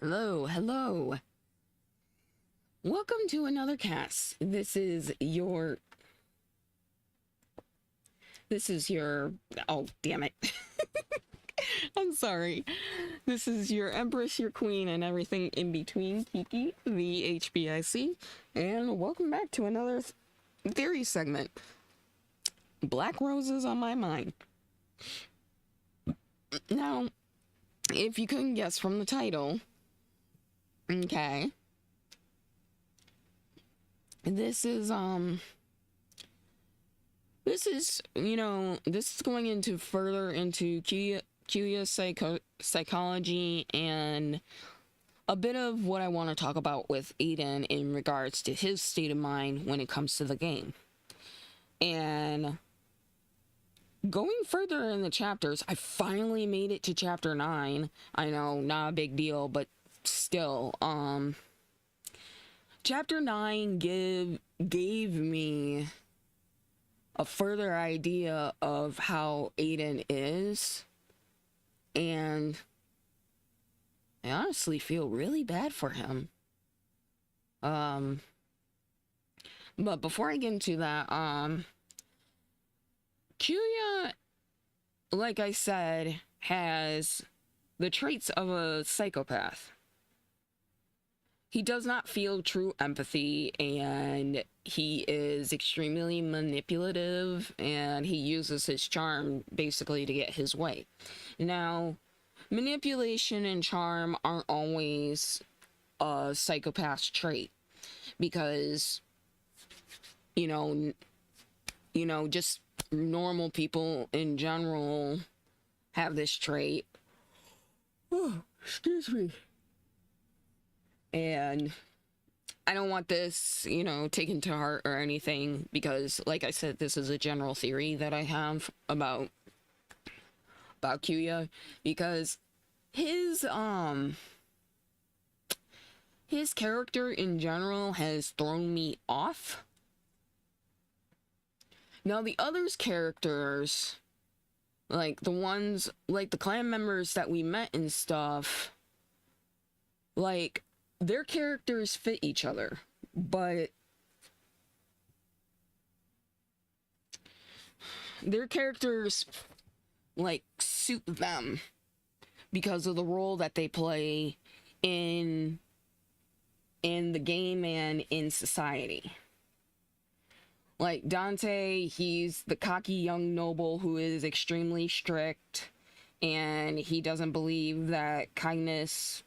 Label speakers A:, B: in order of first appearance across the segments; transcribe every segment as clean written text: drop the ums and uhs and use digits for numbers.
A: Hello, hello. Welcome to another cast. This is your oh damn it. I'm sorry. This is your Empress, your Queen, and everything in between, Kiki, the HBIC, and welcome back to another theory segment. Black roses on my mind. Now, if you couldn't guess from the title, okay. This is this is going into further into Kuya psychology and a bit of what I want to talk about with Eiden in regards to his state of mind when it comes to the game. And going further in the chapters, I finally made it to chapter 9. I know, not a big deal, but still, chapter 9 gave me a further idea of how Eiden is, and I honestly feel really bad for him. But before I get into that, Kuya, like I said, has the traits of a psychopath. He does not feel true empathy, and he is extremely manipulative, and he uses his charm basically to get his way. Now, manipulation and charm aren't always a psychopath's trait, because just normal people in general have this trait. Oh, excuse me. And I don't want this, taken to heart or anything, because, like I said, this is a general theory that I have about Kuya, because his character in general has thrown me off. Now, the others' characters, like the clan members that we met and stuff, like, their characters fit each other, but their characters, like, suit them because of the role that they play in the game and in society. Like Dante, he's the cocky young noble who is extremely strict, and he doesn't believe that kindness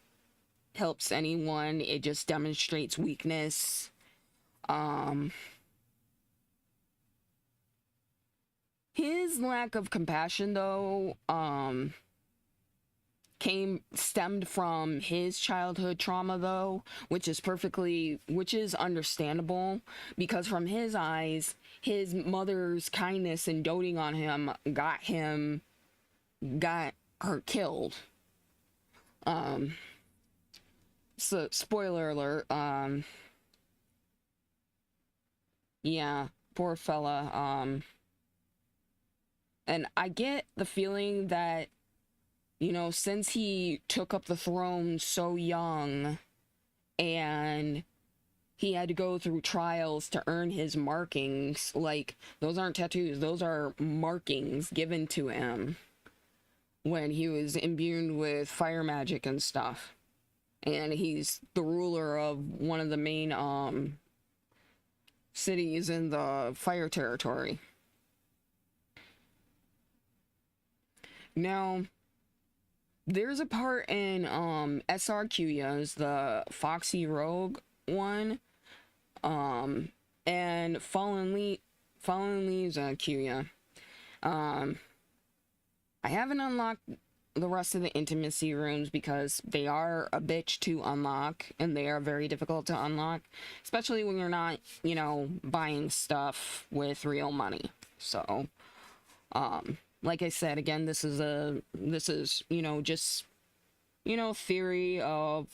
A: helps anyone. It just demonstrates weakness. His lack of compassion, though, stemmed from his childhood trauma, though, which is understandable, because from his eyes, his mother's kindness and doting on him got her killed. So, spoiler alert, yeah, poor fella. And I get the feeling that, since he took up the throne so young, and he had to go through trials to earn his markings, like, those aren't tattoos, those are markings given to him when he was imbued with fire magic and stuff. And he's the ruler of one of the main cities in the fire territory. Now, there's a part in SR Kuya's, the Foxy Rogue one, and Fallen Leaves Kuya. I haven't unlocked the rest of the intimacy rooms because they are a bitch to unlock, and they are very difficult to unlock, especially when you're not, buying stuff with real money. So, like I said, again, this is just, theory of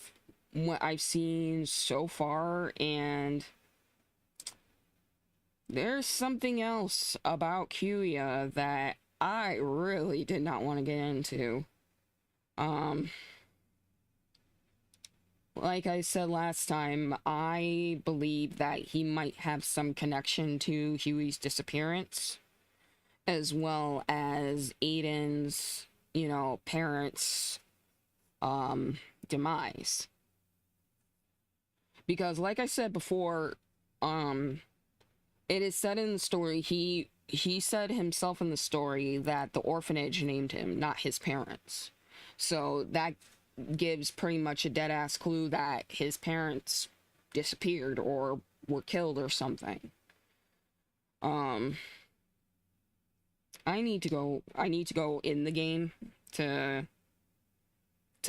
A: what I've seen so far, and there's something else about Kuya that I really did not want to get into. like I said last time, I believe that he might have some connection to Huey's disappearance, as well as Aiden's, parents' demise. Because, like I said before, it is said in the story, he said himself in the story that the orphanage named him, not his parents. So that gives pretty much a dead ass clue that his parents disappeared or were killed or something. I need to go in the game to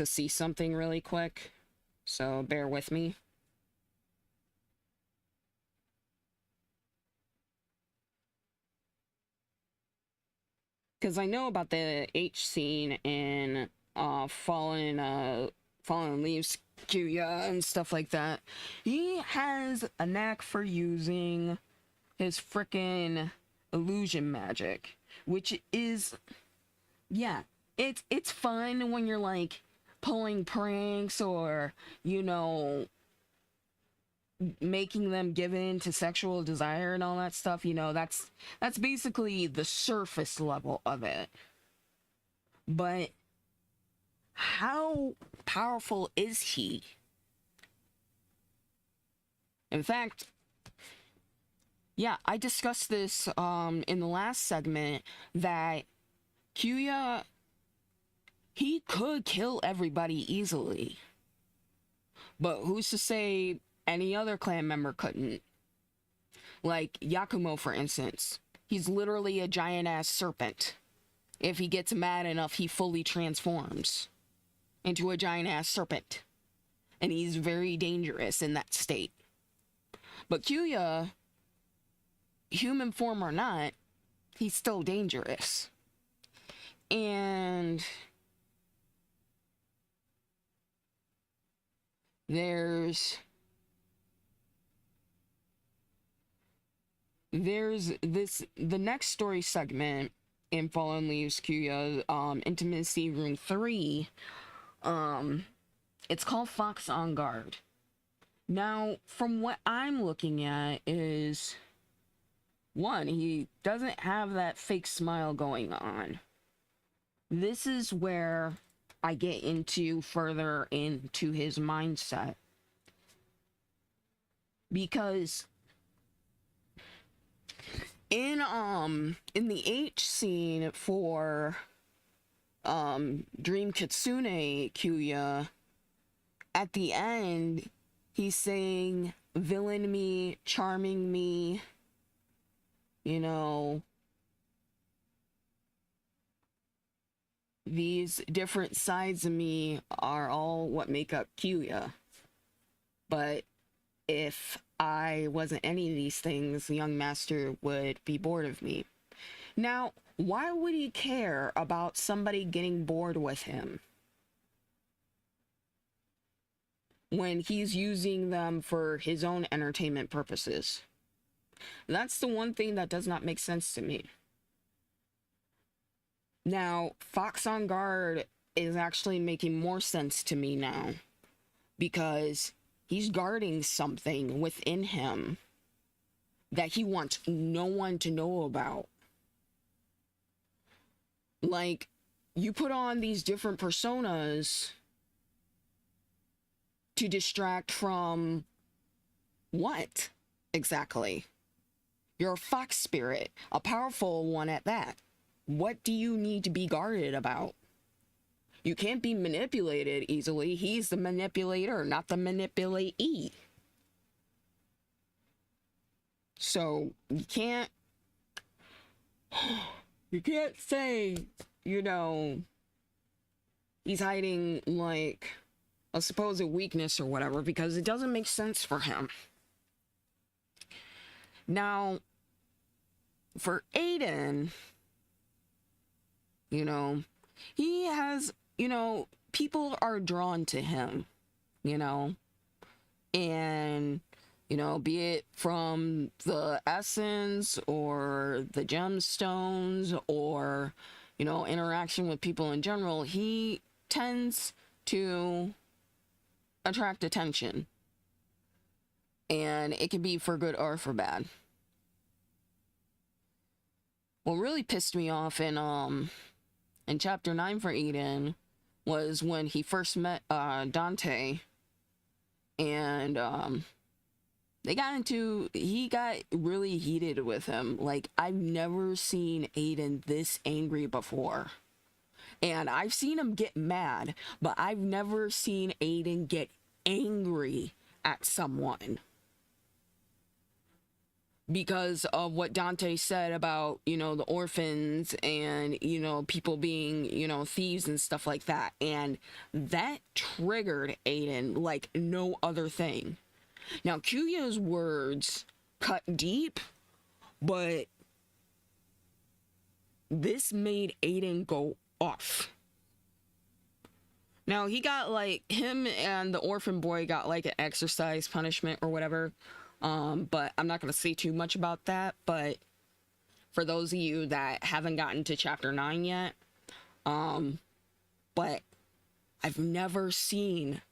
A: see something really quick. So bear with me. Because I know about the H scene in Fallen Leaves Kuya and stuff like that. He has a knack for using his frickin' illusion magic, which is, yeah, it's fun when you're like pulling pranks or, making them give in to sexual desire and all that stuff. That's basically the surface level of it. But how powerful is he? In fact, yeah, I discussed this in the last segment that Kuya, he could kill everybody easily. But who's to say any other clan member couldn't? Like Yakumo, for instance. He's literally a giant-ass serpent. If he gets mad enough, he fully transforms into a giant-ass serpent. And he's very dangerous in that state. But Kuya, human form or not, he's still dangerous. And there's the next story segment in Fallen Leaves Kuya, Intimacy Room 3. It's called Fox on Guard. Now, from what I'm looking at is, one, he doesn't have that fake smile going on. This is where I get further into his mindset. Because in the H scene for Dream Kitsune Kuya, at the end he's saying villain me, charming me, these different sides of me are all what make up Kuya. But if I wasn't any of these things, the young master would be bored of me. Now, why would he care about somebody getting bored with him when he's using them for his own entertainment purposes? That's the one thing that does not make sense to me. Now, Fox on Guard is actually making more sense to me now, because he's guarding something within him that he wants no one to know about. Like, you put on these different personas to distract from what exactly? You're a fox spirit, a powerful one at that. What do you need to be guarded about? You can't be manipulated easily. He's the manipulator, not the manipulatee. So you can't say, he's hiding like a supposed weakness or whatever, because it doesn't make sense for him. Now, for Eiden, he has, people are drawn to him, and, be it from the essence or the gemstones or, interaction with people in general, he tends to attract attention. And it can be for good or for bad. What really pissed me off in chapter 9 for Eiden was when he first met Dante, and he got really heated with him. Like, I've never seen Eiden this angry before. And I've seen him get mad, but I've never seen Eiden get angry at someone because of what Dante said about, the orphans and, people being, thieves and stuff like that. And that triggered Eiden like no other thing. Now, Kuya's words cut deep, but this made Eiden go off. Now, he got him and the orphan boy got an exercise punishment or whatever. But I'm not going to say too much about that. But for those of you that haven't gotten to chapter 9 yet, but I've never seen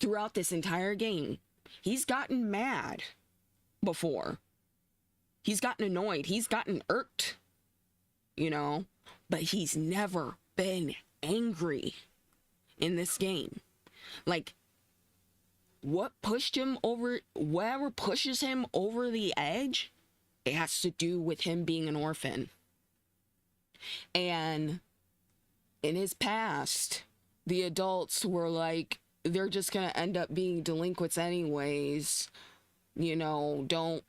A: throughout this entire game, he's gotten mad before. He's gotten annoyed. He's gotten irked, but he's never been angry in this game. What pushed him over, whatever pushes him over the edge, it has to do with him being an orphan. And in his past, the adults were like, they're just going to end up being delinquents anyways. Don't,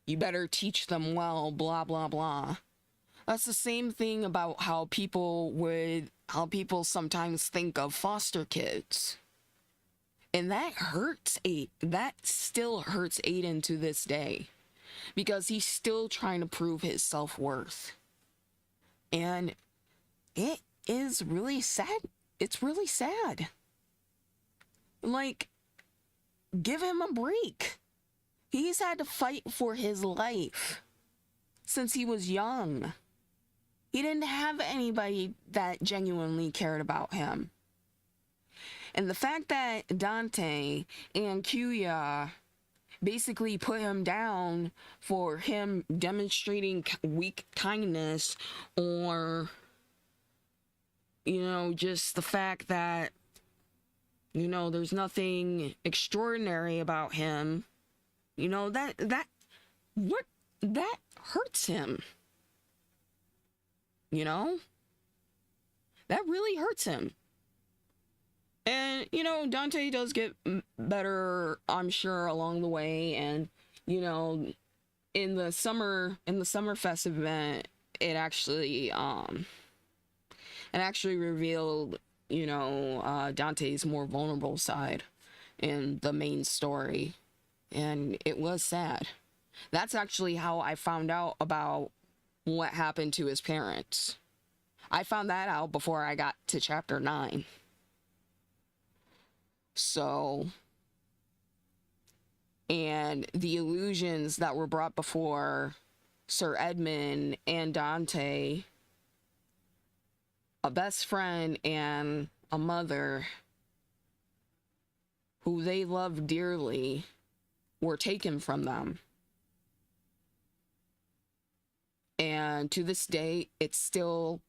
A: you better teach them well, blah, blah, blah. That's the same thing about how people sometimes think of foster kids. And that still hurts Eiden to this day, because he's still trying to prove his self-worth. And it is really sad. It's really sad. Give him a break. He's had to fight for his life since he was young. He didn't have anybody that genuinely cared about him. And the fact that Dante and Kuya basically put him down for him demonstrating weak kindness, or, just the fact that, there's nothing extraordinary about him, that hurts him. That really hurts him. And, Dante does get better, I'm sure, along the way. And, in the Summerfest event, it actually revealed, Dante's more vulnerable side in the main story. And it was sad. That's actually how I found out about what happened to his parents. I found that out before I got to chapter 9. So, and the illusions that were brought before Sir Edmund and Dante, a best friend and a mother who they loved dearly, were taken from them. And to this day, it still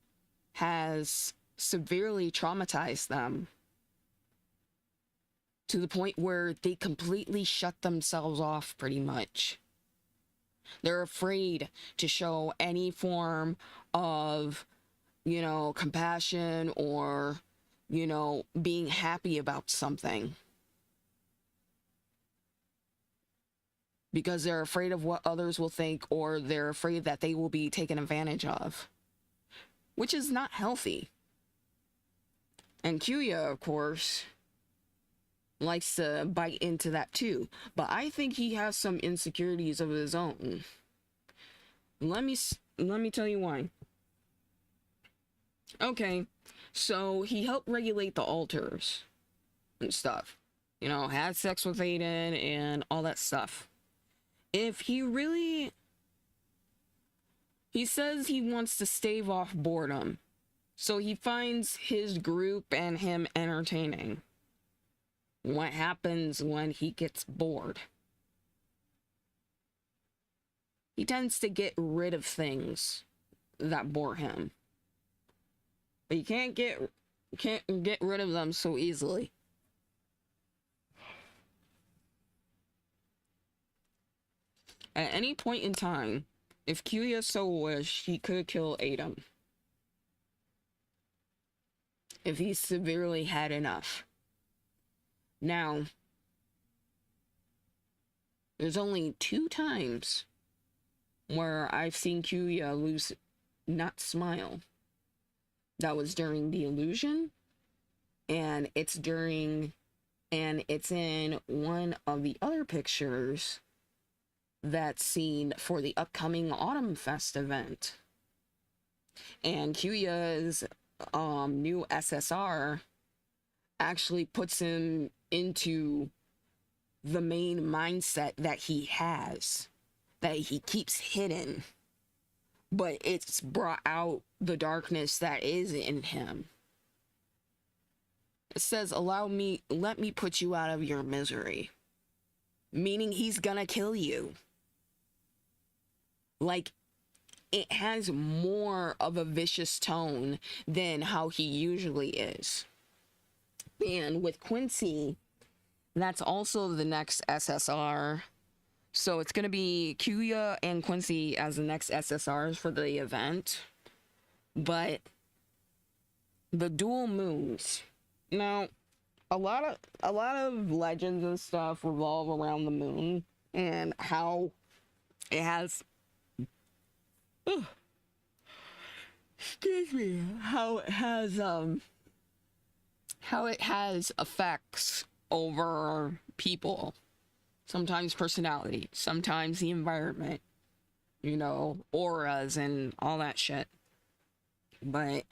A: has severely traumatized them, to the point where they completely shut themselves off, pretty much. They're afraid to show any form of, compassion or, being happy about something. Because they're afraid of what others will think, or they're afraid that they will be taken advantage of. Which is not healthy. And Kuya, of course, likes to bite into that too. But I think he has some insecurities of his own. Let me tell you why. Okay, so he helped regulate the altars and stuff. Had sex with Eiden and all that stuff. If he says he wants to stave off boredom. So he finds his group and him entertaining. What happens when he gets bored? He tends to get rid of things that bore him. But you can't get rid of them so easily. At any point in time, if Kuya so wished, he could kill Eiden. If he severely had enough. Now, there's only 2 times where I've seen Kuya not smile. That was during the illusion, and it's in one of the other pictures that's seen for the upcoming Autumn Fest event. And Kuya's new SSR actually puts him into the main mindset that he has, that he keeps hidden, but it's brought out the darkness that is in him. It says, let me put you out of your misery. Meaning he's gonna kill you. Like, it has more of a vicious tone than how he usually is. And with Quincy, that's also the next SSR. So it's going to be Kuya and Quincy as the next SSRs for the event. But the dual moons. Now, a lot of legends and stuff revolve around the moon and how it has excuse me, how it has effects over people. Sometimes personality, sometimes the environment, auras and all that shit. But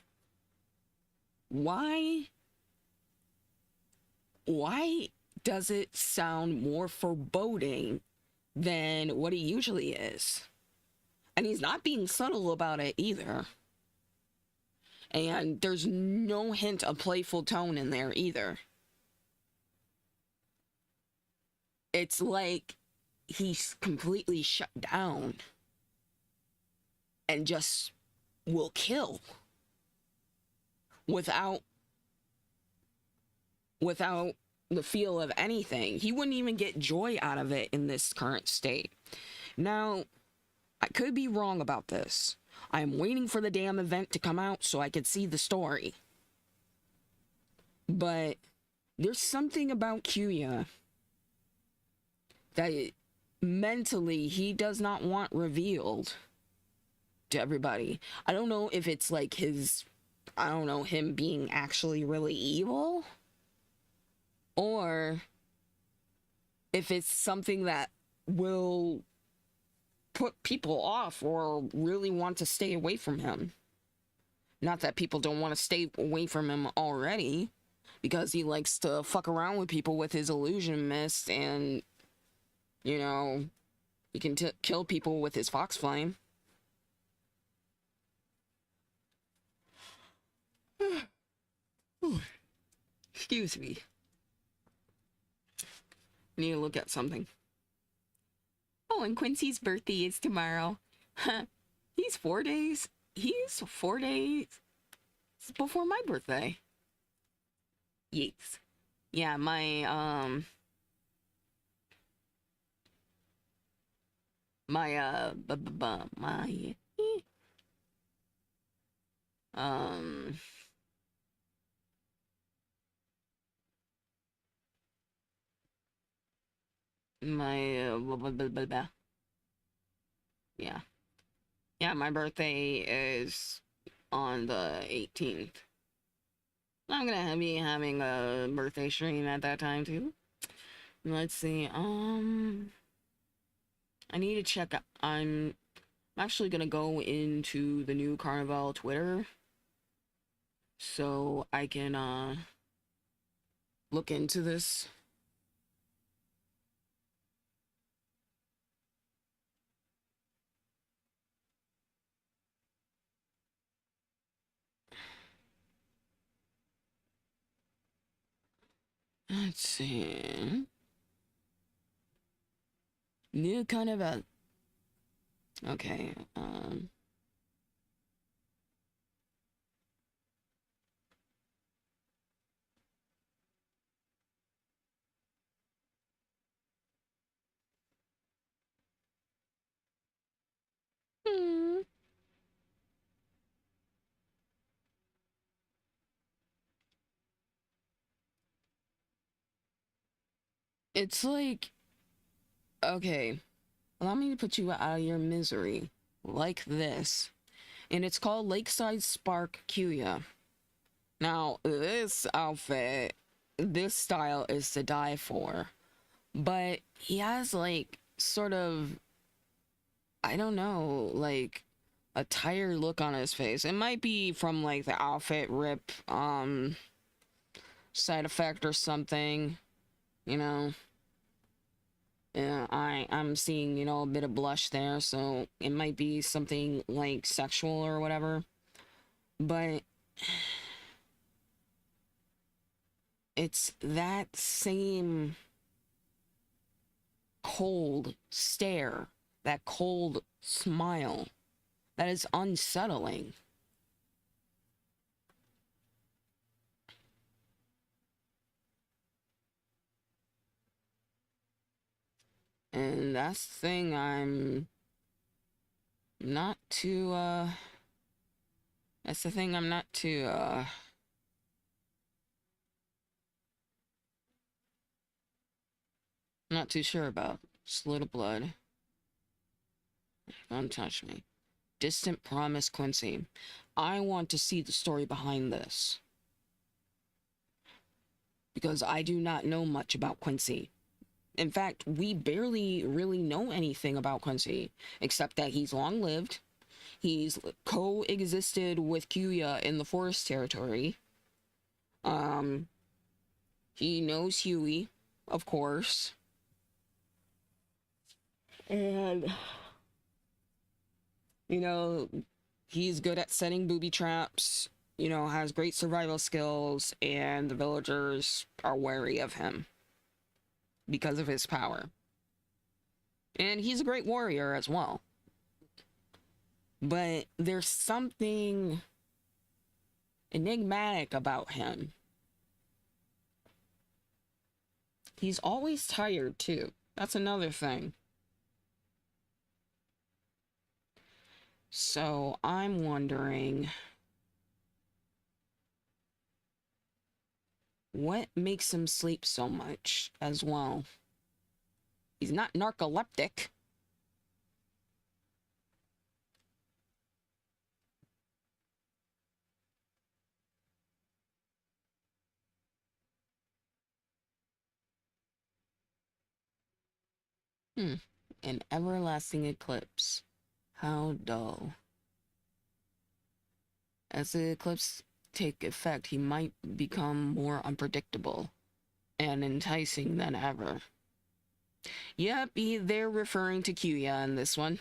A: why does it sound more foreboding than what it usually is? And he's not being subtle about it either. And there's no hint of playful tone in there either. It's like he's completely shut down and just will kill without the feel of anything. He wouldn't even get joy out of it in this current state. Now, I could be wrong about this. I'm waiting for the damn event to come out so I could see the story. But there's something about Kuya that mentally he does not want revealed to everybody. I don't know if it's like him being actually really evil, or if it's something that will put people off or really want to stay away from him. Not that people don't want to stay away from him already, because he likes to fuck around with people with his illusion mist, and he can kill people with his fox flame. Excuse me. I need to look at something. Oh, and Quincy's birthday is tomorrow. He's 4 days before my birthday. Yes. Yeah, my my birthday is on the 18th. I'm gonna be having a birthday stream at that time too. Let's see. I need to check. I'm actually gonna go into the new Carnival Twitter so I can look into this. Let's see. New kind of a. Okay. Hmm. It's like, okay, allow me to put you out of your misery. Like this. And it's called Lakeside Spark Kuya. Now, this outfit, this style is to die for. But he has like sort of, I don't know, like a tired look on his face. It might be from like the outfit rip side effect or something, you know. Yeah, I'm seeing, a bit of blush there, so it might be something like sexual or whatever. But it's that same cold stare, that cold smile that is unsettling. And that's the thing not too that's the thing I'm not too not too sure about. Just a little blood. Don't touch me. Distant Promise Quincy. I want to see the story behind this. Because I do not know much about Quincy. In fact, we barely really know anything about Quincy, except that he's long lived. He's coexisted with Kuya in the forest territory. Um, he knows Huey, of course. And, you know, he's good at setting booby traps, has great survival skills, and the villagers are wary of him because of his power. And he's a great warrior as well. But there's something enigmatic about him. He's always tired, too. That's another thing. So I'm wondering, what makes him sleep so much as well? He's not narcoleptic. An everlasting eclipse. How dull. As the eclipse take effect, he might become more unpredictable and enticing than ever. Yep, they're referring to Kuya in this one.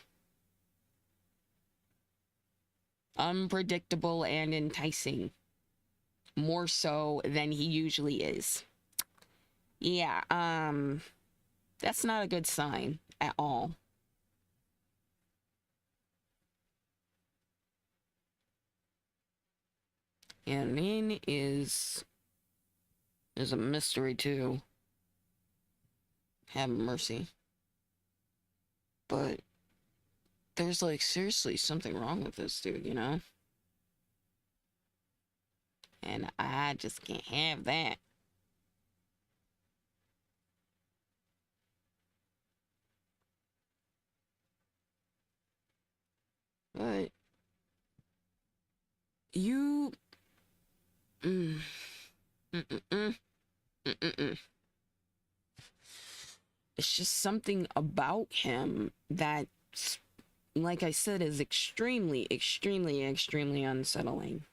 A: Unpredictable and enticing. More so than he usually is. Yeah, that's not a good sign at all. And Lin is a mystery too. Have mercy. But there's like seriously something wrong with this dude, And I just can't have that. But you mm, mm, mm, mm, mm, mm, mm. It's just something about him that, like I said, is extremely, extremely, extremely unsettling.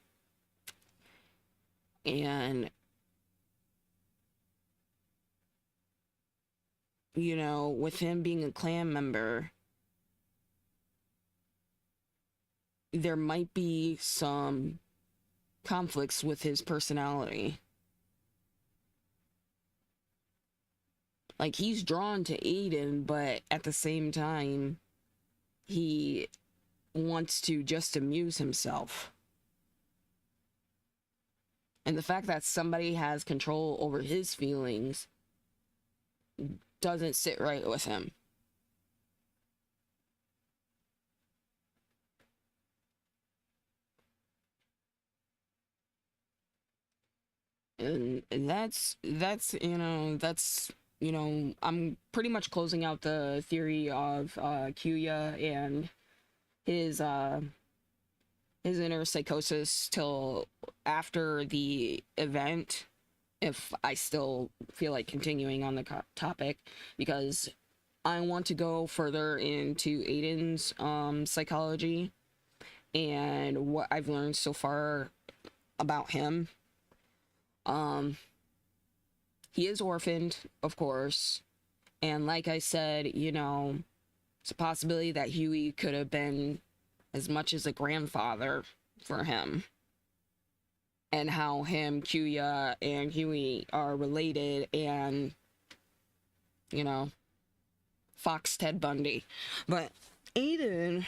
A: And, with him being a clan member, there might be some conflicts with his personality. Like, he's drawn to Eiden, but at the same time, he wants to just amuse himself. And the fact that somebody has control over his feelings doesn't sit right with him. And I'm pretty much closing out the theory of Kuya and his inner psychosis till after the event, if I still feel like continuing on the topic, because I want to go further into Aiden's psychology and what I've learned so far about him. He is orphaned, of course, and like I said, it's a possibility that Huey could have been as much as a grandfather for him, and how him, Kuya, and Huey are related, and Fox Ted Bundy. But Eiden,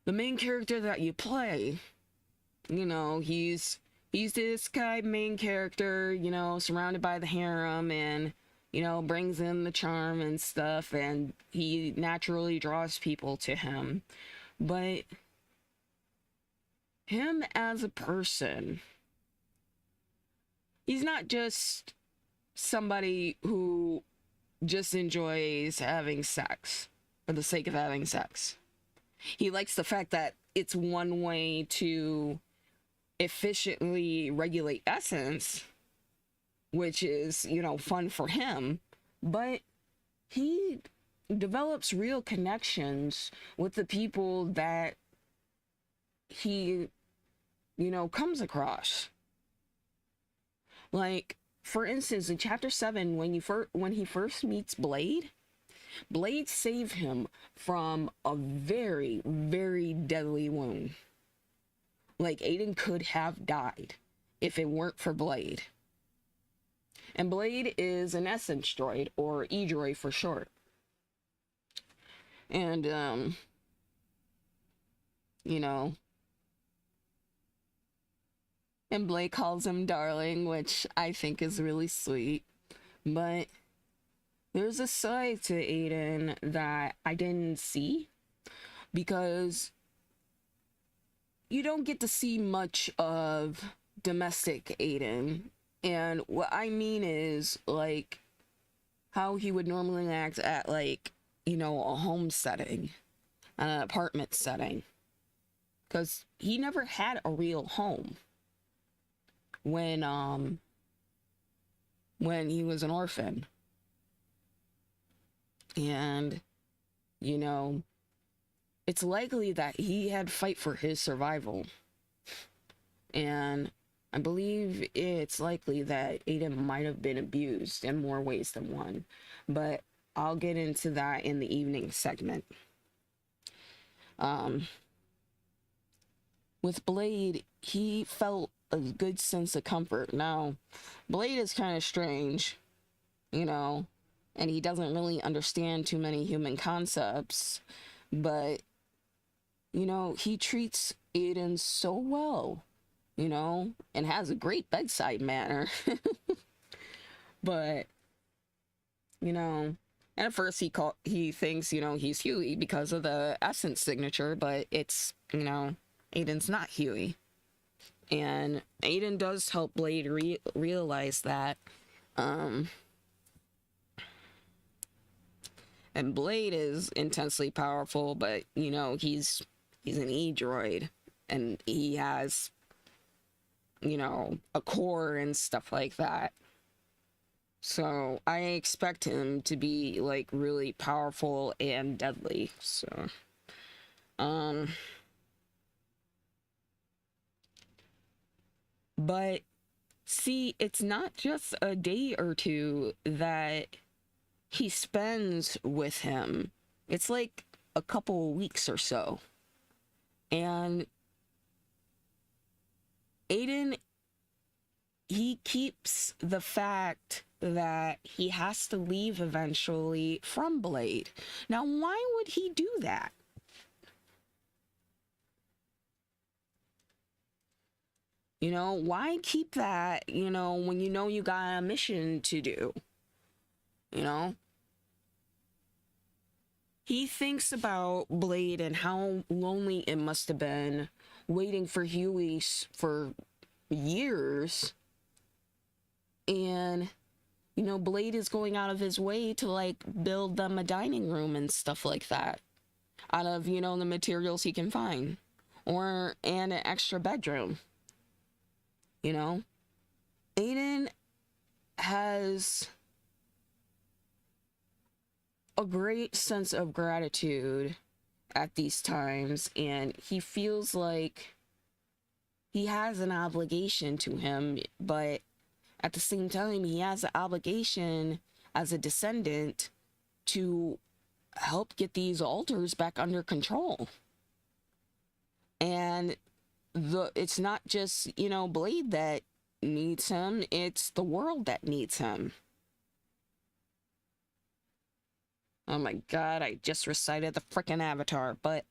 A: the main character that you play, he's this guy, main character, surrounded by the harem, and brings in the charm and stuff, and he naturally draws people to him. But him as a person, he's not just somebody who just enjoys having sex for the sake of having sex. He likes the fact that it's one way to efficiently regulate essence, which is, fun for him, but he develops real connections with the people that he, comes across. Like, for instance, in chapter 7, when he first meets Blade saved him from a very, very deadly wound. Like, Eiden could have died if it weren't for Blade. And Blade is an essence droid, or E-droid for short. And, and Blade calls him darling, which I think is really sweet. But there's a side to Eiden that I didn't see, because you don't get to see much of domestic Eiden. And what I mean is, like, how he would normally act at, like, a home setting, an apartment setting. Because he never had a real home when he was an orphan. And, it's likely that he had to fight for his survival. And I believe it's likely that Eiden might have been abused in more ways than one. But I'll get into that in the evening segment. With Blade, he felt a good sense of comfort. Now, Blade is kind of strange, and he doesn't really understand too many human concepts, but, he treats Eiden so well, and has a great bedside manner. But, and at first he thinks, he's Huey because of the essence signature, but it's, Aiden's not Huey. And Eiden does help Blade realize that. And Blade is intensely powerful, but, he's an E-droid, and he has, a core and stuff like that. So I expect him to be, like, really powerful and deadly. So, but see, it's not just a day or two that he spends with him. It's like a couple weeks or so. And Eiden, he keeps the fact that he has to leave eventually from Blade. Now, why would he do that? You know, why keep that, you know, when you know you got a mission to do? You know? He thinks about Blade and how lonely it must have been waiting for Huey for years. And, you know, Blade is going out of his way to, like, build them a dining room and stuff like that out of, you know, the materials he can find. And an extra bedroom. You know? Eiden has a great sense of gratitude at these times, and he feels like he has an obligation to him, but at the same time, he has an obligation as a descendant to help get these altars back under control. And it's not just, you know, Blade that needs him, it's the world that needs him. Oh my god, I just recited the frickin' Avatar, but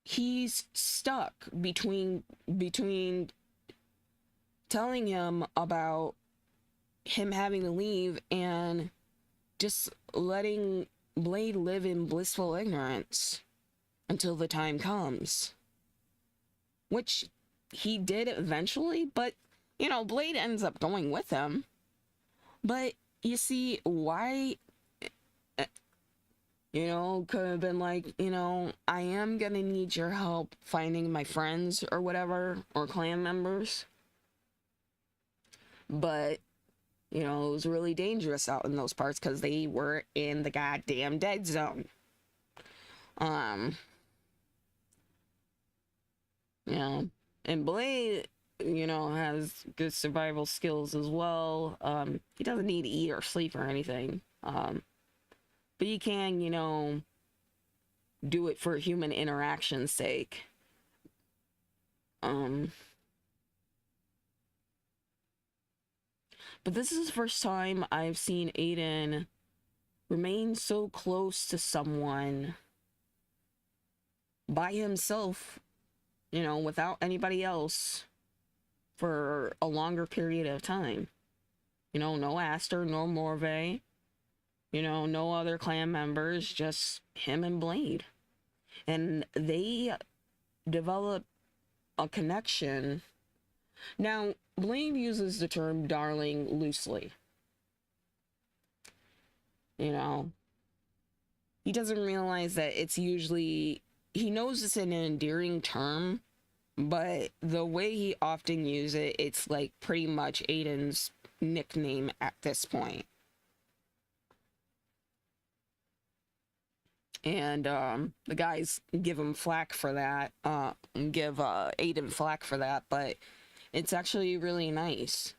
A: he's stuck between telling him about him having to leave and just letting Blade live in blissful ignorance until the time comes. Which he did eventually, but, you know, Blade ends up going with him. But, you see, why... You know, could have been like, you know, I am gonna need your help finding my friends or whatever, or clan members. But, you know, it was really dangerous out in those parts because they were in the goddamn dead zone. You know, and Blade, you know, has good survival skills as well. He doesn't need to eat or sleep or anything. But he can, you know, do it for human interaction's sake. But this is the first time I've seen Eiden remain so close to someone by himself, you know, without anybody else for a longer period of time. You know, no Aster, no Morve, you know, no other clan members, just him and Blade. And they develop a connection. Now, Blade uses the term darling loosely. You know, he doesn't realize that it's usually, he knows it's an endearing term, but the way he often uses it, it's like pretty much Aiden's nickname at this point. And the guys give him flack for that, give Eiden flack for that, but it's actually really nice.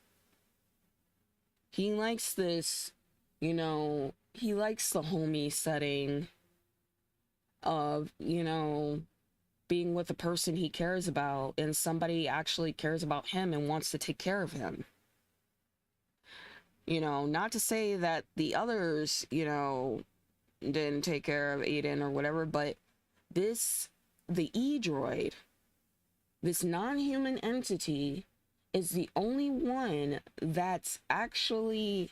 A: He likes this, you know, he likes the homey setting of, you know, being with a person he cares about and somebody actually cares about him and wants to take care of him. You know, not to say that the others, you know, didn't take care of Eiden or whatever, but the E-droid, this non-human entity, is the only one that's actually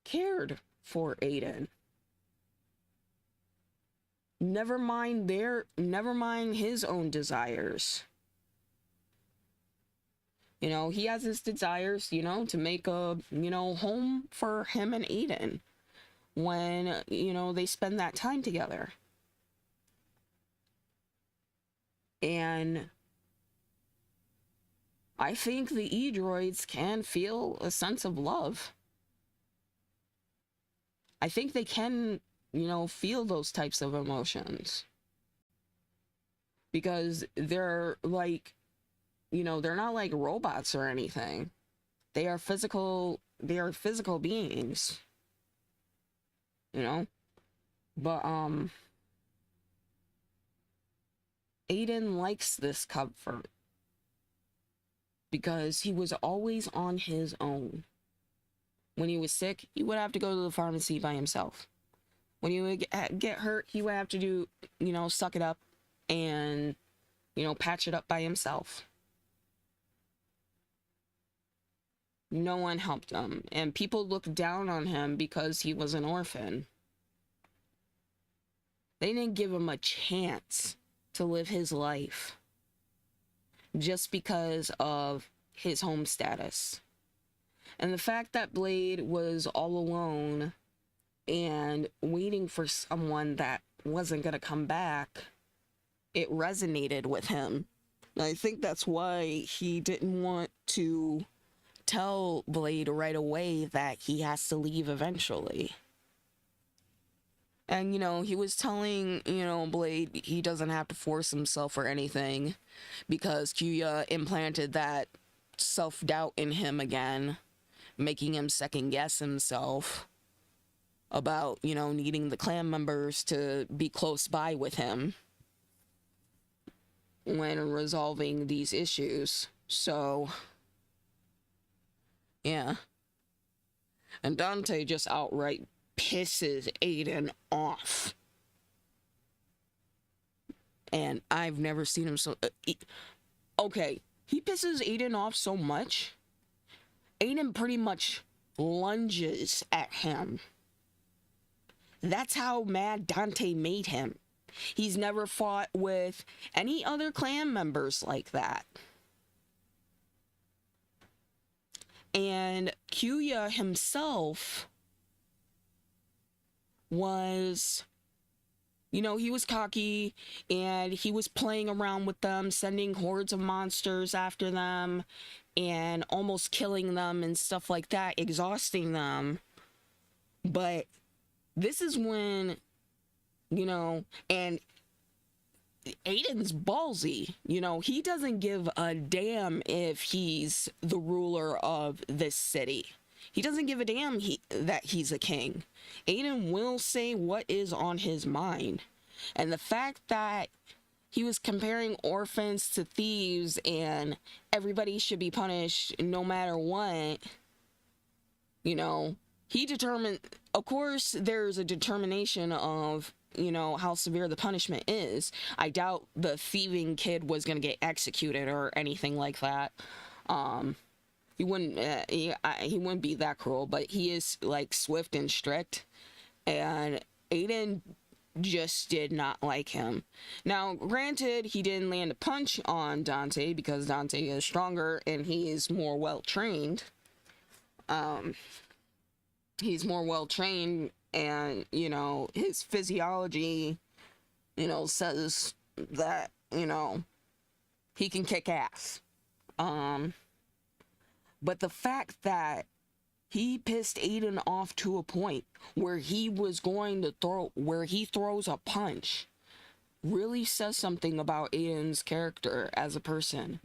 A: cared for Eiden. Never mind his own desires. You know, he has his desires, you know, to make a, you know, home for him and Eiden when, you know, they spend that time together. And I think the E-droids can feel a sense of love. I think they can, you know, feel those types of emotions. Because they're like, you know, they're not like robots or anything. They are physical beings. You know? But, Eiden likes this comfort. because he was always on his own. When he was sick, he would have to go to the pharmacy by himself. When he would get hurt, he would have to do, suck it up and, patch it up by himself. No one helped him, and people looked down on him because he was an orphan. They didn't give him a chance to live his life just because of his home status. And the fact that Blade was all alone and waiting for someone that wasn't going to come back, it resonated with him. And I think that's why he didn't want to tell Blade right away that he has to leave eventually. And, he was telling, Blade he doesn't have to force himself or anything because Kuya implanted that self-doubt in him again, making him second-guess himself about, needing the clan members to be close by with him when resolving these issues. So, yeah. And Dante just outright pisses Eiden off. And I've never seen him so... okay, he pisses Eiden off so much, Eiden pretty much lunges at him. That's how mad Dante made him. He's never fought with any other clan members like that. And Kuya himself was, he was cocky and he was playing around with them, sending hordes of monsters after them and almost killing them and stuff like that, exhausting them. But this is when, and Aiden's ballsy, he doesn't give a damn if he's the ruler of this city. He doesn't give a damn that he's a king. Eiden will say what is on his mind. And the fact that he was comparing orphans to thieves and everybody should be punished no matter what, he determined, of course, there's a determination of, how severe the punishment is. I doubt the thieving kid was going to get executed or anything like that. He wouldn't be that cruel, but he is like swift and strict, and Eiden just did not like him. Now, granted, he didn't land a punch on Dante because Dante is stronger and he is more well trained. He's more well trained, and his physiology, says that he can kick ass. But the fact that he pissed Eiden off to a point where he was going to where he throws a punch, really says something about Aiden's character as a person.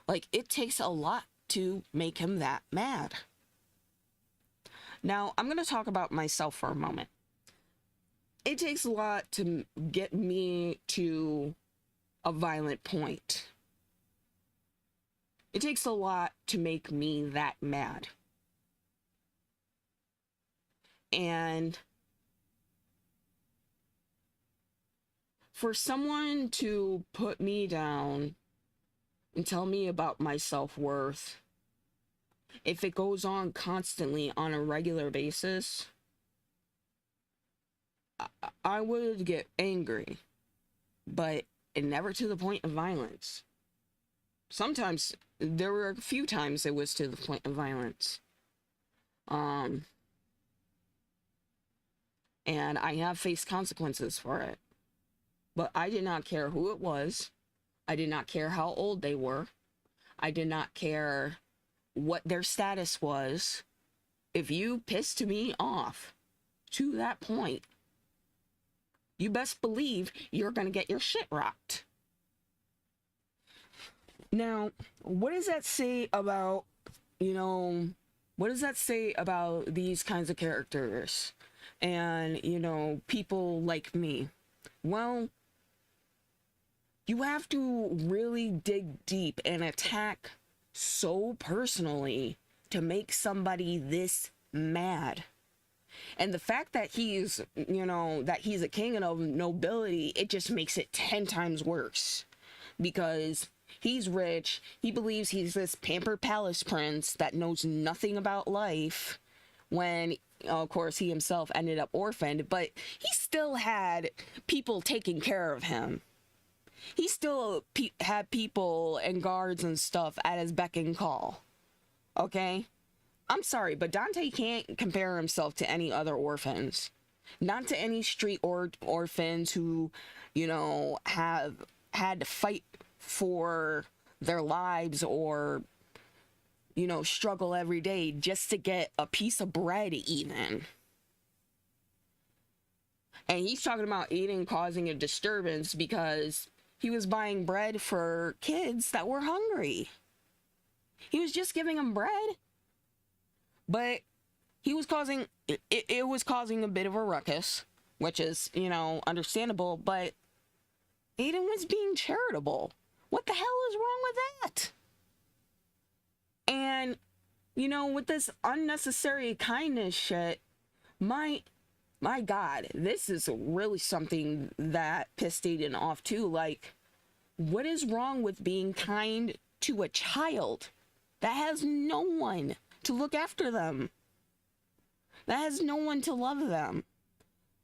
A: Like, it takes a lot to make him that mad. Now, I'm going to talk about myself for a moment. It takes a lot to get me to a violent point. It takes a lot to make me that mad. And for someone to put me down and tell me about my self-worth, if it goes on constantly on a regular basis, I would get angry, but never to the point of violence. Sometimes, there were a few times it was to the point of violence. And I have faced consequences for it. But I did not care who it was. I did not care how old they were. I did not care what their status was. If you pissed me off to that point, you best believe you're going to get your shit rocked. Now, what does that say about, what does that say about these kinds of characters and, people like me? Well, you have to really dig deep and attack so personally to make somebody this mad. And the fact that he's, that he's a king of nobility, it just makes it 10 times worse. Because he's rich, he believes he's this pampered palace prince that knows nothing about life, when, of course, he himself ended up orphaned, but he still had people taking care of him. He still had people and guards and stuff at his beck and call. Okay? I'm sorry, but Dante can't compare himself to any other orphans. Not to any street orphans who, have had to fight for their lives or, struggle every day just to get a piece of bread even. And he's talking about Eiden causing a disturbance because he was buying bread for kids that were hungry. He was just giving them bread. But he was causing, it was causing a bit of a ruckus, which is, understandable, but Eiden was being charitable. What the hell is wrong with that? And, with this unnecessary kindness shit, my God, this is really something that pissed Eiden off too. Like, what is wrong with being kind to a child that has no one to look after them, that has no one to love them?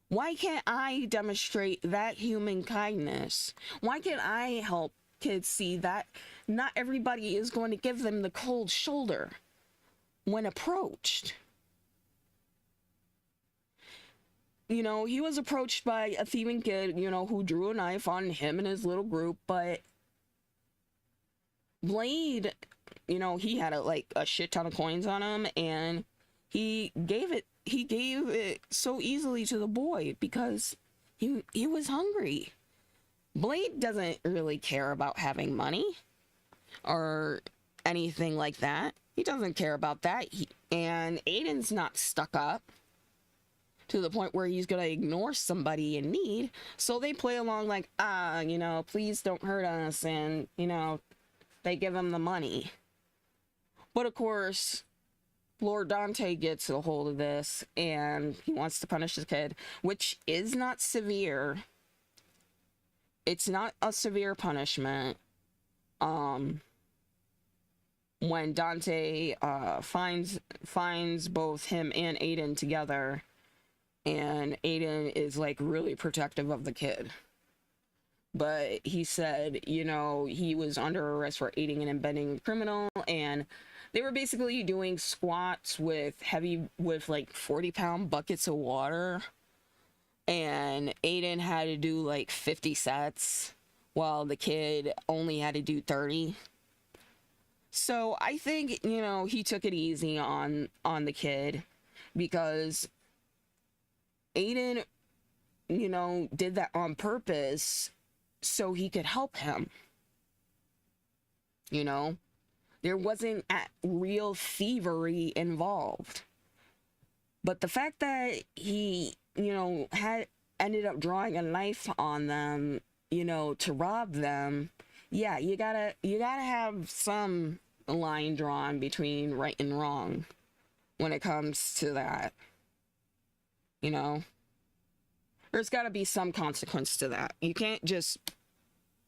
A: Why can't I demonstrate that human kindness? Why can't I help kids see that not everybody is going to give them the cold shoulder when approached? He was approached by a thieving kid, who drew a knife on him and his little group, but Blade, he had a shit ton of coins on him, and he gave it so easily to the boy because he was hungry. Blade doesn't really care about having money or anything like that. He doesn't care about that. And Aiden's not stuck up to the point where he's gonna ignore somebody in need. So they play along like, please don't hurt us, and they give him the money. But of course, Lord Dante gets a hold of this, and he wants to punish his kid, which is not severe. It's not a severe punishment. When Dante finds both him and Eiden together, and Eiden is really protective of the kid. But he said, he was under arrest for aiding and abetting a criminal, and they were basically doing squats with 40-pound buckets of water, and Eiden had to do 50 sets while the kid only had to do 30. So I think, he took it easy on the kid, because Eiden, did that on purpose so he could help him. There wasn't real thievery involved. But the fact that he, had ended up drawing a knife on them, to rob them, yeah, you gotta have some line drawn between right and wrong when it comes to that. There's gotta be some consequence to that. You can't just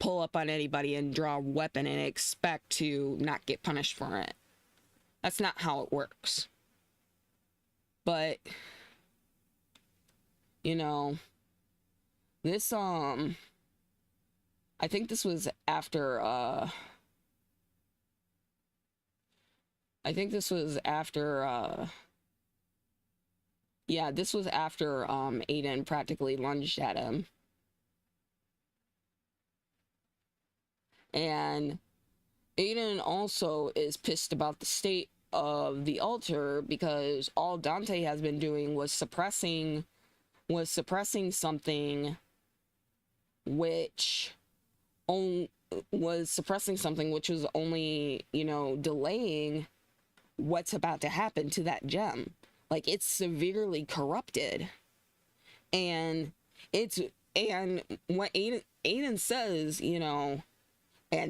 A: pull up on anybody and draw a weapon and expect to not get punished for it. That's not how it works. But, this, I think this was after, this was after Eiden practically lunged at him. And Eiden also is pissed about the state of the altar, because all Dante has been doing was suppressing something which was only, delaying what's about to happen to that gem. It's severely corrupted. And what Eiden says, and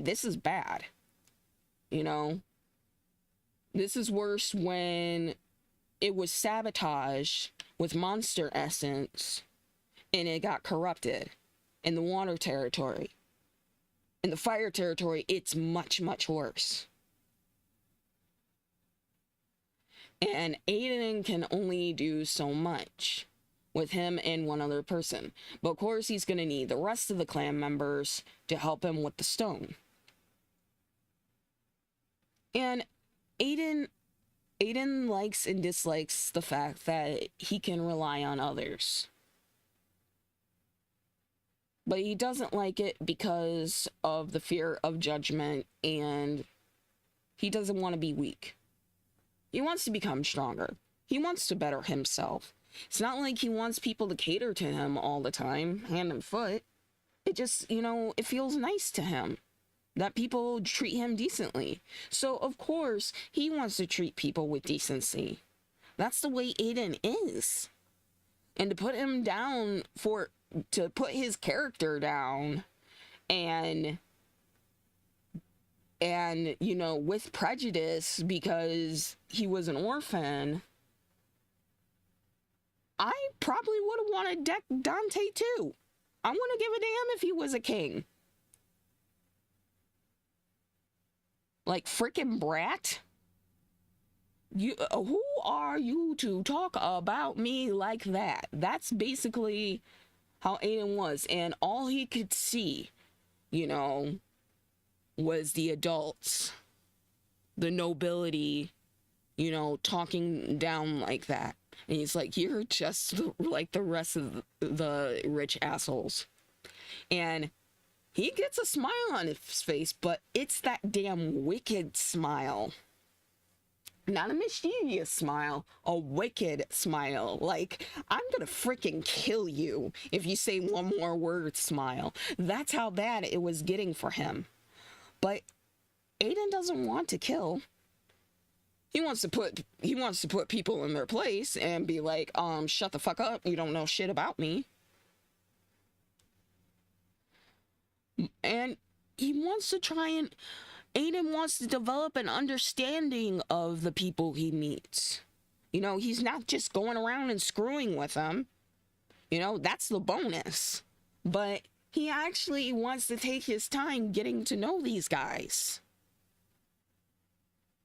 A: this is bad, This is worse when it was sabotaged with monster essence and it got corrupted in the water territory. In the fire territory, it's much, much worse. And Eiden can only do so much with him and one other person. But of course, he's going to need the rest of the clan members to help him with the stone. And Eiden likes and dislikes the fact that he can rely on others. But he doesn't like it because of the fear of judgment, and he doesn't want to be weak. He wants to become stronger. He wants to better himself. It's not like he wants people to cater to him all the time, hand and foot. It just, it feels nice to him that people treat him decently. So, of course, he wants to treat people with decency. That's the way Eiden is. And to put him down to put his character down and with prejudice because he was an orphan, I probably would have wanted Dante too. I wouldn't give a damn if he was a king. Like freaking brat. Who are you to talk about me like that? That's basically how Eiden was. And all he could see, was the adults, the nobility, talking down like that. And he's like, you're just like the rest of the rich assholes. And he gets a smile on his face, but it's that damn wicked smile. Not a mischievous smile, a wicked smile. Like, I'm gonna freaking kill you if you say one more word smile. That's how bad it was getting for him. But Eiden doesn't want to kill. He wants to put people in their place and be like, shut the fuck up. You don't know shit about me. And he wants to Eiden wants to develop an understanding of the people he meets. He's not just going around and screwing with them. That's the bonus. But he actually wants to take his time getting to know these guys.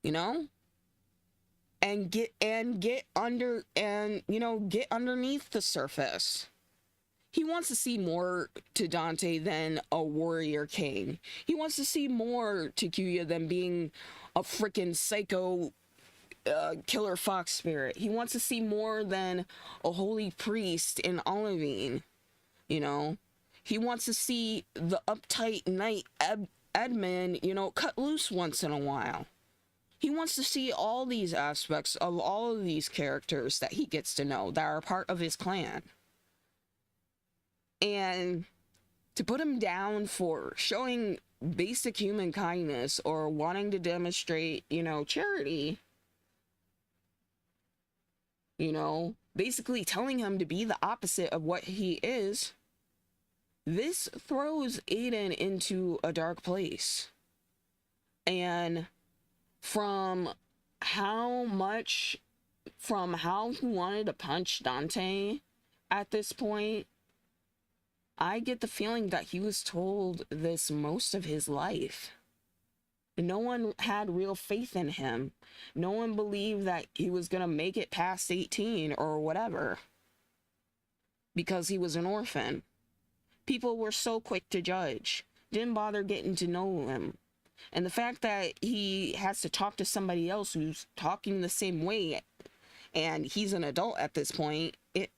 A: And get underneath the surface. He wants to see more to Dante than a warrior king. He wants to see more to Kuya than being a freaking psycho killer fox spirit. He wants to see more than a holy priest in Olivine. He wants to see the uptight knight Edmund, cut loose once in a while. He wants to see all these aspects of all of these characters that he gets to know that are part of his clan. And to put him down for showing basic human kindness or wanting to demonstrate, charity, basically telling him to be the opposite of what he is, this throws Eiden into a dark place. And from how he wanted to punch Dante at this point, I get the feeling that he was told this most of his life. No one had real faith in him. No one believed that he was going to make it past 18 or whatever, because he was an orphan. People were so quick to judge, didn't bother getting to know him. And the fact that he has to talk to somebody else who's talking the same way, and he's an adult at this point, it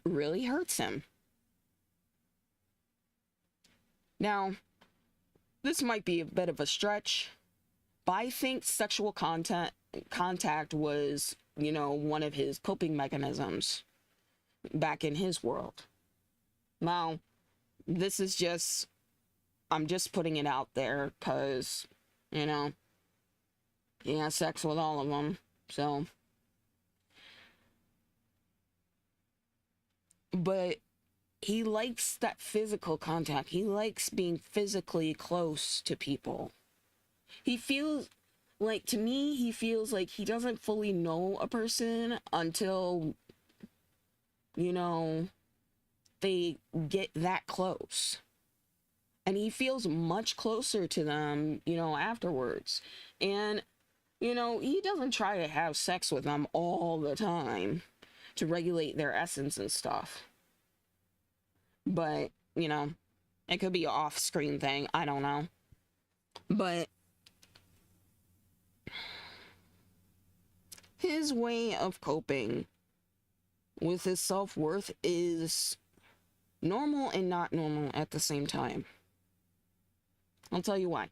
A: really hurts him. Now, this might be a bit of a stretch, but I think sexual contact was, one of his coping mechanisms back in his world. Now, this is just, I'm just putting it out there because, he has sex with all of them, so. But he likes that physical contact. He likes being physically close to people. He feels like, to me, he feels like he doesn't fully know a person until, you know, they get that close. And he feels much closer to them, afterwards. And, he doesn't try to have sex with them all the time to regulate their essence and stuff. But, it could be an off-screen thing. I don't know. But his way of coping with his self-worth is normal and not normal at the same time. I'll tell you why.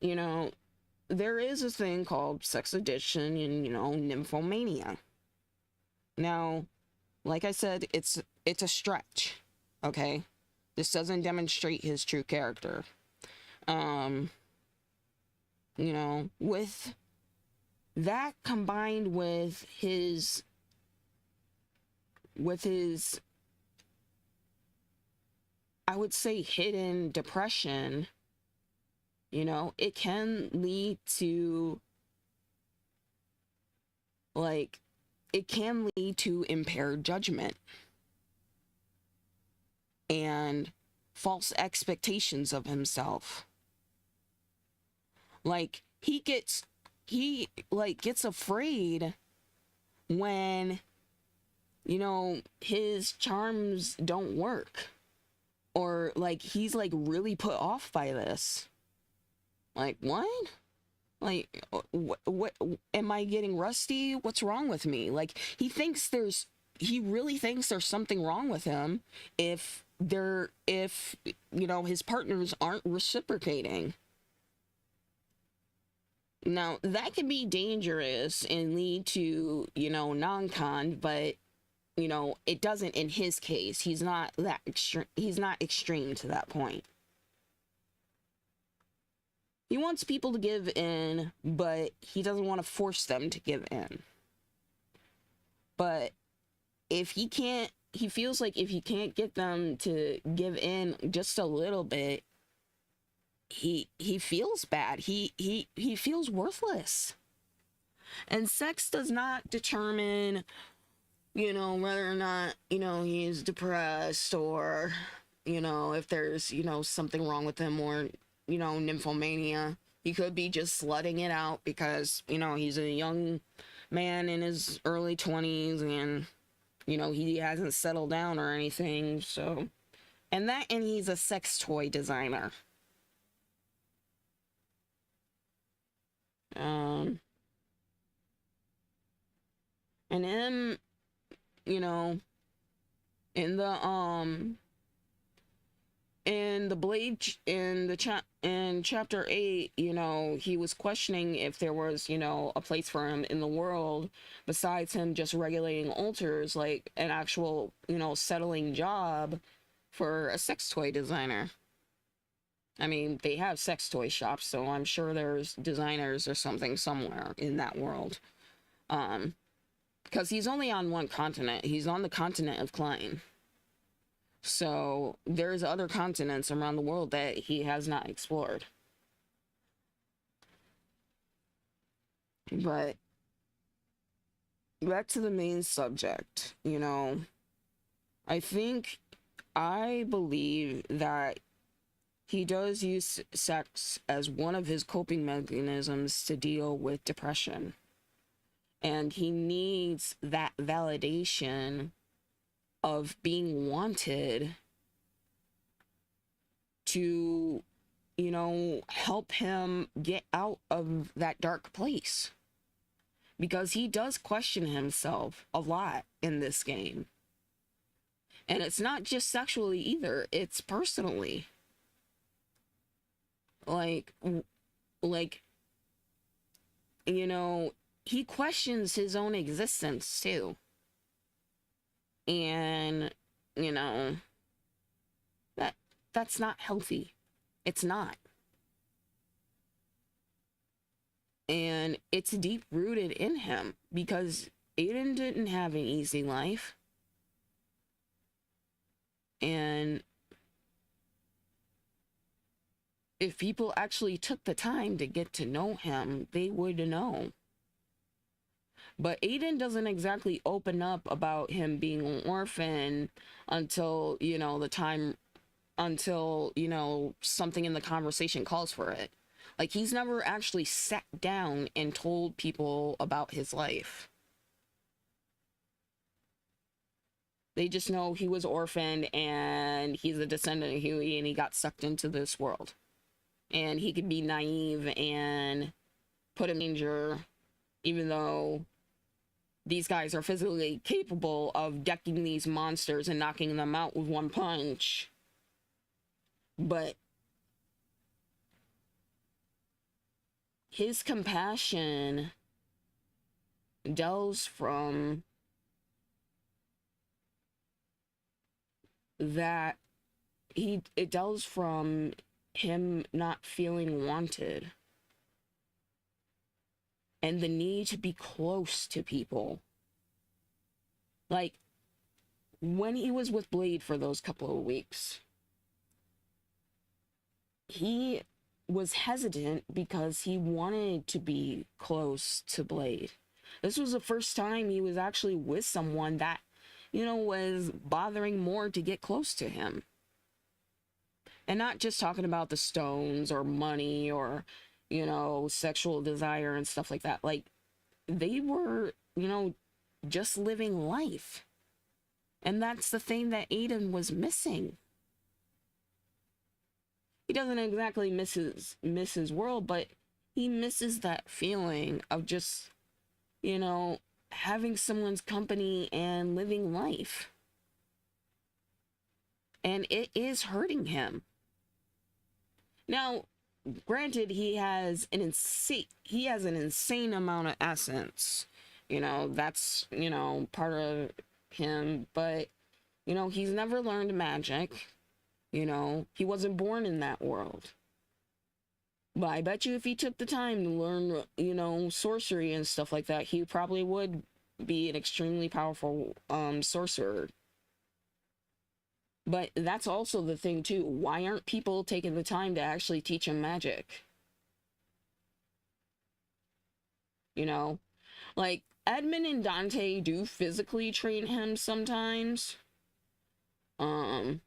A: There is a thing called sex addiction and, nymphomania. Now, like I said, it's a stretch, okay? This doesn't demonstrate his true character. With that combined with his I would say hidden depression, it can lead to impaired judgment and false expectations of himself. Like, he gets afraid when, his charms don't work, or like he's like really put off by this. Like, what? Like, what am I getting rusty? What's wrong with me? Like, he really thinks there's something wrong with him if his partners aren't reciprocating. Now, that can be dangerous and lead to, non-con, but, it doesn't in his case. He's not that extreme. He's not extreme to that point. He wants people to give in, but he doesn't want to force them to give in. But he feels like if he can't get them to give in just a little bit, he feels bad. He feels worthless. And sex does not determine, whether or not, he's depressed, or, if there's, something wrong with him, or, nymphomania. He could be just slutting it out because, he's a young man in his early 20s and, he hasn't settled down or anything. So, and he's a sex toy designer. And then, in the Blade, in chapter 8, he was questioning if there was, a place for him in the world besides him just regulating altars, like an actual, settling job for a sex toy designer. I mean, they have sex toy shops, so I'm sure there's designers or something somewhere in that world. Because he's only on one continent. He's on the continent of Klein. So there's other continents around the world that he has not explored. But back to the main subject, I believe that he does use sex as one of his coping mechanisms to deal with depression. And he needs that validation of being wanted to, help him get out of that dark place. Because he does question himself a lot in this game. And it's not just sexually either, it's personally. Like, he questions his own existence too. And, that's not healthy. It's not. And it's deep rooted in him because Eiden didn't have an easy life. And if people actually took the time to get to know him, they would know. But Eiden doesn't exactly open up about him being an orphan until, the time, until, something in the conversation calls for it. Like, he's never actually sat down and told people about his life. They just know he was orphaned and he's a descendant of Huey and he got sucked into this world. And he could be naive and put him in danger, even though these guys are physically capable of decking these monsters and knocking them out with one punch. But his compassion delves from that it delves from him not feeling wanted and the need to be close to people. Like, when he was with Blade for those couple of weeks, he was hesitant because he wanted to be close to Blade. This was the first time he was actually with someone that, was bothering more to get close to him. And not just talking about the stones or money or, sexual desire and stuff like that. Like, they were, just living life. And that's the thing that Eiden was missing. He doesn't exactly miss his world, but he misses that feeling of just, having someone's company and living life. And it is hurting him. Now, granted, he has an insane amount of essence. That's, part of him, but, he's never learned magic. He wasn't born in that world. But I bet you if he took the time to learn, sorcery and stuff like that, he probably would be an extremely powerful sorcerer. But that's also the thing, too. Why aren't people taking the time to actually teach him magic? Like, Edmund and Dante do physically train him sometimes. And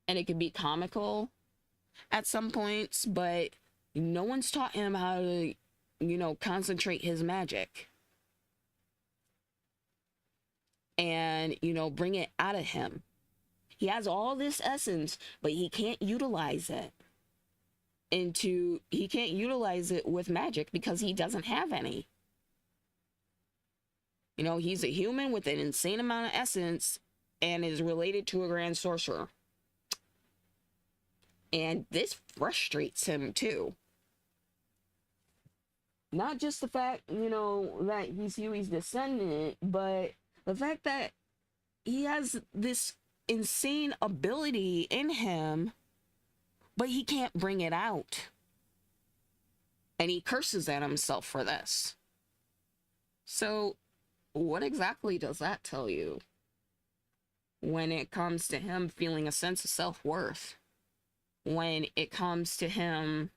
A: it can be comical at some points, but no one's taught him how to, concentrate his magic. And, bring it out of him. He has all this essence, but he can't utilize it. He can't utilize it with magic because he doesn't have any. He's a human with an insane amount of essence and is related to a grand sorcerer. And this frustrates him too. Not just the fact, that he's Huey's descendant, but the fact that he has this insane ability in him, but he can't bring it out. And he curses at himself for this. So, what exactly does that tell you when it comes to him feeling a sense of self-worth? When it comes to him,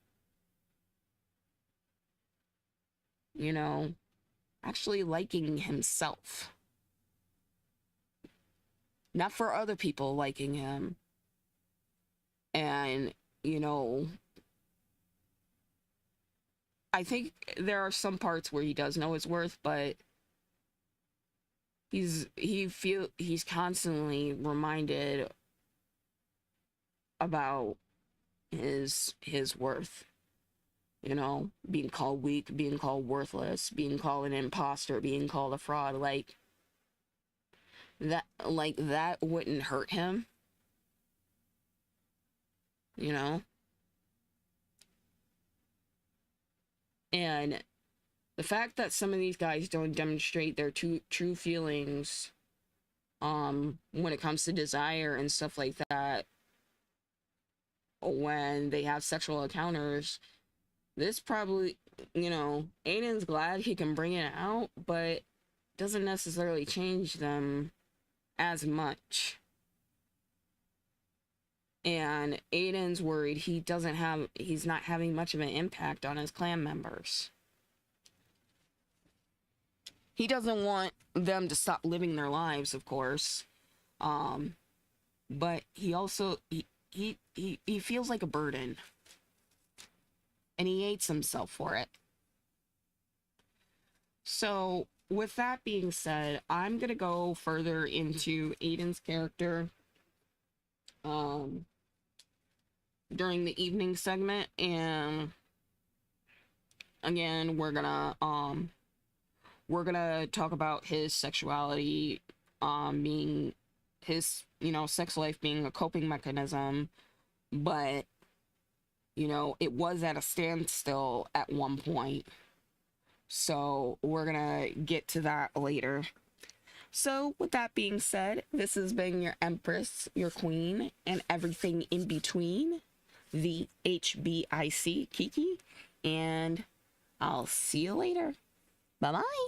A: actually liking himself. Not for other people liking him. And, I think there are some parts where he does know his worth, but he's constantly reminded about his worth. Being called weak, being called worthless, being called an imposter, being called a fraud, like that wouldn't hurt him. And the fact that some of these guys don't demonstrate their true feelings when it comes to desire and stuff like that when they have sexual encounters, this probably, Aiden's glad he can bring it out, but doesn't necessarily change them as much. And Aiden's worried he's not having much of an impact on his clan members. He doesn't want them to stop living their lives, of course. But he also he feels like a burden. And he hates himself for it. So, with that being said, I'm gonna go further into Aiden's character during the evening segment, and again we're gonna talk about his sexuality, being his, sex life being a coping mechanism, but it was at a standstill at one point. So we're gonna get to that later. So with that being said, this has been your Empress, your Queen, and everything in between, the HBIC Kiki, and I'll see you later. Bye bye.